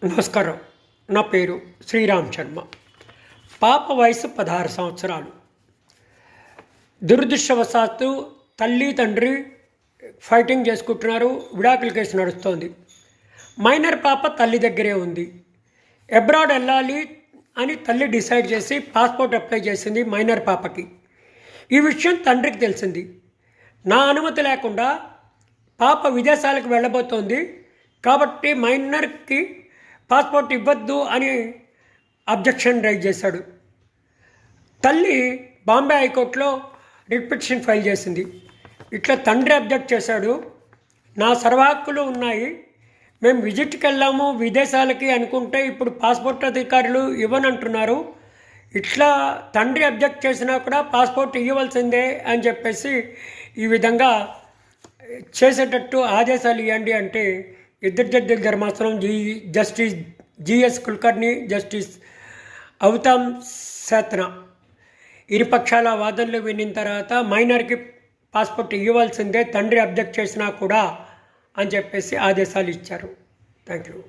నమస్కారం. నా పేరు శ్రీరామ్ శర్మ. పాప వయసు 16 సంవత్సరాలు. దురదృష్టవశాత్తు తల్లి తండ్రి ఫైటింగ్ చేసుకుంటున్నారు. విడాకుల కేసు నడుస్తోంది. మైనర్ పాప తల్లి దగ్గరే ఉంది. అబ్రాడ్ వెళ్ళాలి అని తల్లి డిసైడ్ చేసి పాస్పోర్ట్ అప్లై చేసింది మైనర్ పాపకి. ఈ విషయం తండ్రికి తెలిసింది. నా అనుమతి లేకుండా పాప విదేశాలకు వెళ్ళబోతోంది కాబట్టి మైనర్కి పాస్పోర్ట్ ఇవ్వద్దు అని అబ్జెక్షన్ రైజ్ చేశాడు. తల్లి బాంబే హైకోర్టులో రిట్ పిటిషన్ ఫైల్ చేసింది. ఇట్లా తండ్రి అబ్జెక్ట్ చేశాడు, నా సర్వహక్కులు ఉన్నాయి, మేము విజిట్కి వెళ్ళాము విదేశాలకి అనుకుంటే ఇప్పుడు పాస్పోర్ట్ అధికారులు ఇవ్వనంటున్నారు, ఇట్లా తండ్రి అబ్జెక్ట్ చేసినా కూడా పాస్పోర్ట్ ఇవ్వవలసిందే అని చెప్పేసి ఈ విధంగా చేసేటట్టు ఆదేశాలు ఇవ్వండి అంటే ఇద్దరు జడ్జిల ధర్మాసనం జస్టిస్ జిఎస్ కుల్కర్ని, జస్టిస్ అవతామ్ సేత్నా ఇరుపక్షాల వాదనలు విన్న తర్వాత మైనర్కి పాస్పోర్ట్ ఇవ్వాల్సిందే తండ్రి అబ్జెక్ట్ చేసినా కూడా అని చెప్పేసి ఆదేశాలు ఇచ్చారు. Thank you.